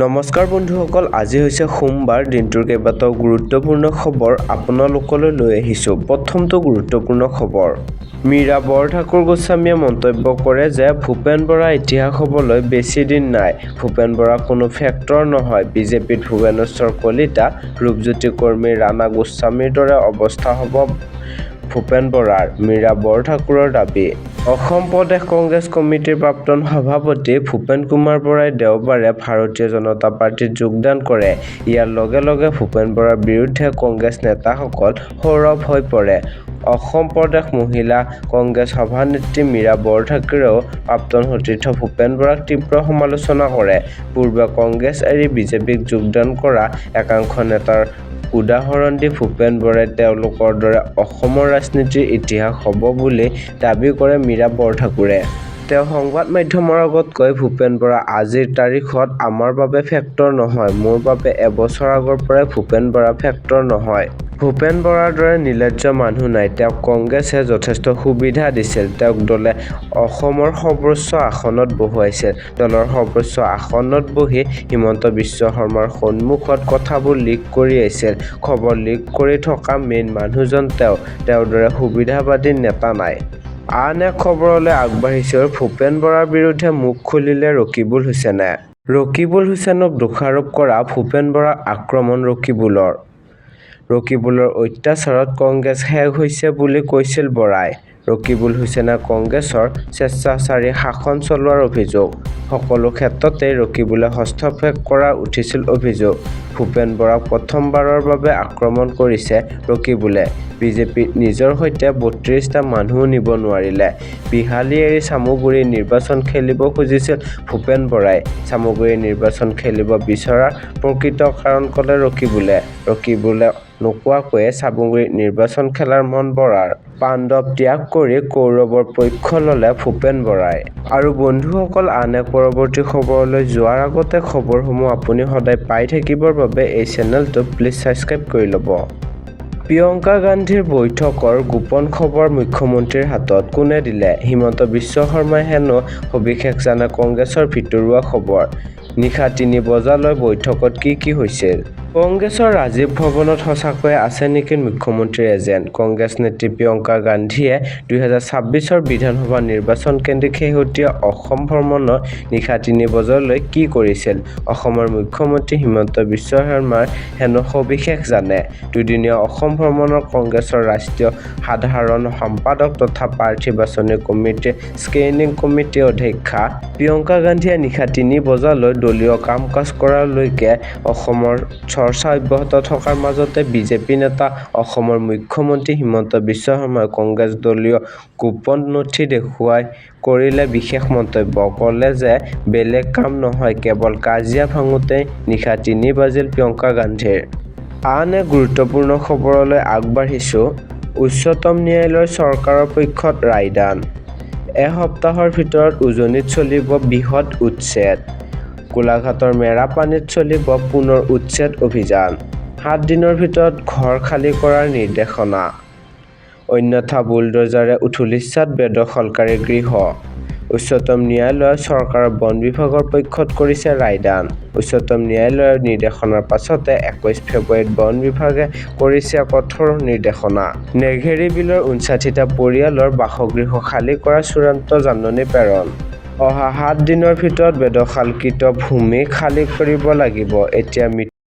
নমস্কাৰ বন্ধুসকল, আজি হৈছে সোমবাৰ। দিনটোৰ কেইবাটাও গুৰুত্বপূৰ্ণ খবৰ আপোনালোকলৈ লৈ আহিছোঁ। প্ৰথমটো গুৰুত্বপূৰ্ণ খবৰ, মীৰা বৰঠাকুৰ গোস্বামীয়ে মন্তব্য কৰে যে ভূপেন বৰা ইতিহাস হ'বলৈ বেছি দিন নাই। ভূপেন বৰা কোনো ফেক্টৰ নহয়। বিজেপিত ভুৱনেশ্বৰ কলিতা, ৰূপজ্যোতি কৰ্মী, ৰাণা গোস্বামীৰ দৰে অৱস্থা হ'ব ভূপেন বৰাৰ, মীৰা বৰঠাকুৰৰ দাবী। অসম প্ৰদেশ কংগ্ৰেছ কমিটিৰ প্ৰাক্তন সভাপতি ভূপেন কুমাৰ বৰাই দেওবাৰে ভাৰতীয় জনতা পাৰ্টীত যোগদান কৰে। ইয়াৰ লগে লগে ভূপেন বৰাৰ বিৰুদ্ধে কংগ্ৰেছ নেতাসকল সৰৱ হৈ পৰে। অসম প্ৰদেশ মহিলা কংগ্ৰেছ সভানেত্ৰী মীৰা বৰঠাকুৰেও প্ৰাক্তন সতীৰ্থ ভূপেন বৰাক তীব্ৰ সমালোচনা কৰে। পূৰ্বে কংগ্ৰেছ এৰি বিজেপিত যোগদান কৰা একাংশ নেতাৰ উদাহৰণ দি ভূপেন বৰাই তেওঁলোকৰ দৰে অসমৰ ৰাজনীতিৰ ইতিহাস হ'ব বুলি দাবী কৰে মীৰা বৰঠাকুৰে। তেওঁ সংবাদ মাধ্যমৰ আগত কয়, ভূপেন বৰা আজিৰ তাৰিখত আমাৰ বাবে ফেক্টৰ নহয়। মোৰ বাবে এবছৰ আগৰ পৰাই ভূপেন বৰা ফেক্টৰ নহয়। ভূপেন বৰাৰ দৰে নিৰ্লজ্জ মানুহ নাই। তেওঁক কংগ্ৰেছে যথেষ্ট সুবিধা দিছিল। তেওঁক দলে অসমৰ সৰ্বোচ্চ আসনত বহুৱাইছিল। দলৰ সৰ্বোচ্চ আসনত বহি হিমন্ত বিশ্ব শৰ্মাৰ সন্মুখত কথাবোৰ লিক কৰি আহিছিল। খবৰ লিক কৰি থকা মেইন মানুহজন তেওঁ। তেওঁৰ দৰে সুবিধাবাদী নেতা নাই। আন এক খবৰলৈ আগবাঢ়িছোঁ। ভূপেন বৰাৰ বিৰুদ্ধে মুখ খুলিলে ৰকিবুল হুছেইনে। ৰকিবুল হুছেইনক দোষাৰোপ কৰা ভূপেন বৰাৰ আক্ৰমণ ৰকিবুলৰ অত্যাচাৰত কংগ্ৰেছ শেষ হৈছে বুলি কৈছিল বৰাই। ৰকিবুল হুছেইনে কংগ্ৰেছৰ স্বেচ্ছাচাৰী শাসন চলোৱাৰ অভিযোগ। সকলো ক্ষেত্ৰতে ৰকিবুলে হস্তক্ষেপ কৰাৰ উঠিছিল অভিযোগ। ভূপেন বৰাক প্ৰথমবাৰৰ বাবে আক্ৰমণ কৰিছে ৰকিবুলে। বিজেপিত নিজৰ সৈতে ৩২টা মানুহো নিব নোৱাৰিলে। বিহালী এৰি চামগুৰিৰ নিৰ্বাচন খেলিব খুজিছিল ভূপেন বৰাই। চামগুৰিৰ নিৰ্বাচন খেলিব বিচৰাৰ প্ৰকৃত কাৰণ ক'লে ৰকিবুলে নোকোৱাকৈয়ে চামগুৰিত নিৰ্বাচন খেলাৰ মন বৰাৰ। পাণ্ডৱ ত্যাগ কৰি কৌৰৱৰ পক্ষ ল'লে ভূপেন বৰাই। আৰু বন্ধুসকল, আন এক পৰৱৰ্তী খবৰলৈ যোৱাৰ আগতে খবৰসমূহ আপুনি সদায় পাই থাকিবৰ বাবে এই চেনেলটো প্লিজ ছাবস্ক্ৰাইব কৰি ল'ব। প্ৰিয়ংকা গান্ধীৰ বৈঠকৰ গোপন খবৰ মুখ্যমন্ত্ৰীৰ হাতত, কোনে দিলে? হিমন্ত বিশ্ব শৰ্মাই হেনো সবিশেষ জানে কংগ্ৰেছৰ ভিতৰুৱা খবৰ। নিশা ৩ বজালৈ বৈঠকত কি হৈছিল? কংগ্ৰেছৰ ৰাজীৱ ভৱনত সঁচাকৈয়ে আছে নেকি মুখ্যমন্ত্ৰীৰ এজেণ্ট? কংগ্ৰেছ নেত্ৰী প্ৰিয়ংকা গান্ধীয়ে ২০২৬ৰ বিধানসভা নিৰ্বাচনকেন্দ্ৰিক শেহতীয়া অসম ভ্ৰমণত নিশা ৩ বজালৈ কি কৰিছিল? অসমৰ মুখ্যমন্ত্ৰী হিমন্ত বিশ্ব শৰ্মাই হেনো সবিশেষ জানে। দুদিনীয়া অসম ভ্ৰমণত কংগ্ৰেছৰ ৰাষ্ট্ৰীয় সাধাৰণ সম্পাদক তথা প্ৰাৰ্থী বাছনি কমিটিৰ স্ক্ৰিনিং কমিটিৰ অধ্যক্ষা প্ৰিয়ংকা গান্ধীয়ে নিশা ৩ বজালৈ দলীয় কাম-কাজ কৰালৈকে অসমৰ চৰ্চা অব্যাহত থকাৰ মাজতে বিজেপি নেতা অসমৰ মুখ্যমন্ত্ৰী হিমন্ত বিশ্ব শৰ্মাই কংগ্ৰেছ দলীয় গোপন নথি দেখুৱাই কৰিলে বিশেষ মন্তব্য। ক'লে যে বেলেগ কাম নহয়, কেৱল কাজিয়া ভাঙোতেই নিশা ৩ বাজিল প্ৰিয়ংকা গান্ধীৰ। আন এক গুৰুত্বপূৰ্ণ খবৰলৈ আগবাঢ়িছোঁ। উচ্চতম ন্যায়ালয়ৰ চৰকাৰৰ পক্ষত ৰায়দান। এসপ্তাহৰ ভিতৰত উজনিত চলিব বৃহৎ উচ্ছেদ। গোলাঘাটৰ মেৰাপানীত চলিব পুনৰ উচ্ছেদ অভিযান। ৭ দিনৰ ভিতৰত ঘৰ খালী কৰাৰ নিৰ্দেশনা। অন্যথা বুলডোজাৰে উঠুলিচ্ছাত বেদখলকাৰী গৃহ। উচ্চতম ন্যায়ালয়ে চৰকাৰৰ বন বিভাগৰ পক্ষত কৰিছে ৰায়দান। উচ্চতম ন্যায়ালয়ৰ নিৰ্দেশনাৰ পাছতে ২১ ফেব্ৰুৱাৰীত বন বিভাগে কৰিছে কঠোৰ নিৰ্দেশনা। নেঘেৰী বিলৰ ৫৯টা পৰিয়ালৰ বাসগৃহ খালী কৰাৰ চূড়ান্ত জাননী প্ৰেৰণ। অহা ৭ দিনৰ ভিতৰত বেদখলকৃত ভূমি খালী কৰিব লাগিব। এতিয়া